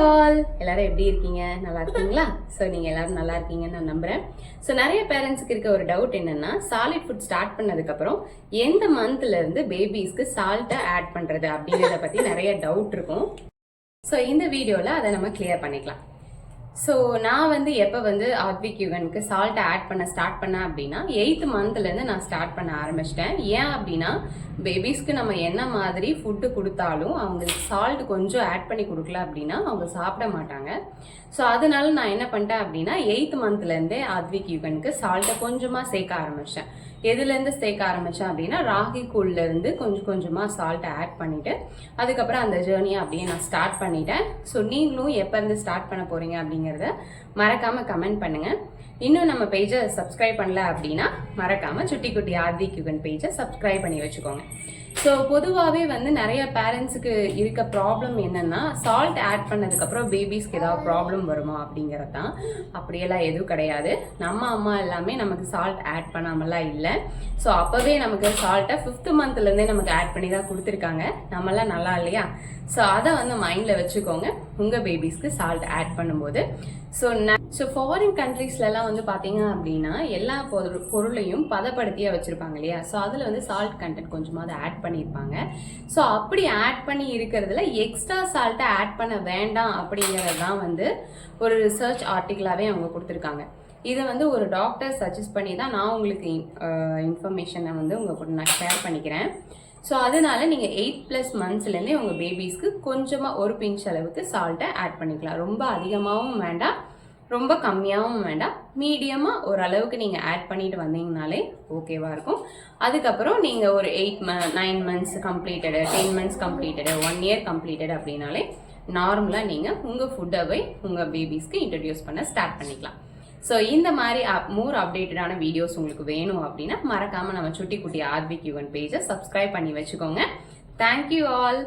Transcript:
All எல்லாரும் எப்படி இருக்கீங்க? நல்லா இருக்கீங்களா? ஸோ நீங்கள் எல்லாரும் நல்லா இருக்கீங்கன்னு நான் நம்புகிறேன். ஸோ நிறைய பேரண்ட்ஸுக்கு இருக்க ஒரு டவுட் என்னென்னா, சாலிட் ஃபுட் ஸ்டார்ட் பண்ணதுக்கப்புறம் எந்த மந்த்லேருந்து பேபிஸ்க்கு சால்ட்டை ஆட் பண்ணுறது அப்படிங்கிறத பற்றி நிறைய டவுட் இருக்கும். ஸோ இந்த வீடியோவில் அதை நம்ம கிளியர் பண்ணிக்கலாம். ஸோ நான் எப்போ ஆத்விக் யுகனுக்கு சால்ட்டை ஆட் பண்ண ஸ்டார்ட் பண்ணேன் அப்படின்னா 8th மந்த்லேருந்து நான் ஸ்டார்ட் பண்ண ஆரம்பிச்சிட்டேன். ஏன் அப்படின்னா பேபிஸ்க்கு நம்ம என்ன மாதிரி ஃபுட்டு கொடுத்தாலும் அவங்களுக்கு சால்ட் கொஞ்சம் ஆட் பண்ணி கொடுக்கல அப்படின்னா அவங்க சாப்பிட மாட்டாங்க. ஸோ அதனால நான் என்ன பண்ணிட்டேன் அப்படின்னா 8th மந்த்லேருந்தே ஆத்விக் யுகனுக்கு சால்ட்டை கொஞ்சமாக சேர்க்க ஆரம்பித்தேன். எதுலேருந்து சேர்க்க ஆரம்பித்தேன் அப்படின்னா ராகி கூழ்லேருந்து கொஞ்சம் கொஞ்சமாக சால்ட்டை ஆட் பண்ணிவிட்டு அதுக்கப்புறம் அந்த ஜேர்னியை அப்படியே நான் ஸ்டார்ட் பண்ணிட்டேன். ஸோ நீங்களும் எப்போ இருந்து ஸ்டார்ட் பண்ண போகிறீங்க அப்படிங்கிறத மறக்காமல் கமெண்ட் பண்ணுங்கள். இன்னும் நம்ம பேஜை சப்ஸ்கிரைப் பண்ணல அப்படின்னா மறக்காமல் சுட்டி குட்டி ஆத்விக் யுகன் பேஜை சப்ஸ்கிரைப் பண்ணி வச்சுக்கோங்க. ஸோ பொதுவாகவே நிறைய பேரண்ட்ஸுக்கு இருக்க ப்ராப்ளம் என்னென்னா, சால்ட் ஆட் பண்ணதுக்கப்புறம் பேபிஸ்க்கு ஏதாவது ப்ராப்ளம் வருமா அப்படிங்கிறது தான். அப்படியெல்லாம் எதுவும் கிடையாது. நம்ம அம்மா எல்லாமே நமக்கு சால்ட் ஆட் பண்ணாமலாம் இல்லை. ஸோ அப்போவே நமக்கு சால்ட்டை 5th மந்த்லேருந்தே நமக்கு ஆட் பண்ணி தான் கொடுத்துருக்காங்க. நம்மளாம் நல்லா இல்லையா? ஸோ அதை மைண்டில் வச்சுக்கோங்க உங்கள் பேபிஸ்க்கு சால்ட் ஆட் பண்ணும்போது. ஸோ ஃபாரின் கண்ட்ரீஸ்லலாம் பார்த்தீங்க அப்படின்னா எல்லா பொருளையும் பதப்படுத்தியாக வச்சுருப்பாங்க இல்லையா? ஸோ அதில் சால்ட் கண்டென்ட் கொஞ்சமாவது ஆட் பண்ணியிருப்பாங்க. ஸோ அப்படி ஆட் பண்ணி இருக்கிறதுல எக்ஸ்ட்ரா சால்ட்டை ஆட் பண்ண வேண்டாம் அப்படிங்கிறது தான் ஒரு ரிசர்ச் ஆர்டிக்கிளாகவே அவங்க கொடுத்துருக்காங்க. இதை ஒரு டாக்டர் சஜஸ்ட் பண்ணி தான் நான் உங்களுக்கு இன்ஃபர்மேஷனை உங்கள் கூட நான் ஷேர் பண்ணிக்கிறேன். ஸோ அதனால நீங்கள் 8+ மந்த்ஸ்லேருந்தே உங்கள் பேபிஸ்க்கு கொஞ்சமாக ஒரு பிஞ்ச் அளவுக்கு சால்ட்டை ஆட் பண்ணிக்கலாம். ரொம்ப அதிகமாகவும் வேண்டாம், ரொம்ப கம்மியாகவும் வேண்டாம், மீடியமாக ஓரளவுக்கு நீங்கள் ஆட் பண்ணிட்டு வந்தீங்கனாலே ஓகேவாக இருக்கும். அதுக்கப்புறம் நீங்கள் ஒரு 9 months completed, 10 months completed, 1 year completed அப்படின்னாலே நார்மலாக நீங்கள் உங்கள் ஃபுட்டை உங்கள் பேபிஸ்க்கு இன்ட்ரடியூஸ் பண்ண ஸ்டார்ட் பண்ணிக்கலாம். ஸோ இந்த மாதிரி மோர் அப்டேட்டடான வீடியோஸ் உங்களுக்கு வேணும் அப்படின்னா மறக்காமல் நம்ம சுட்டி குட்டி ஆத்விக் யுகன் பேஜை சப்ஸ்கிரைப் பண்ணி வச்சுக்கோங்க. Thank you all.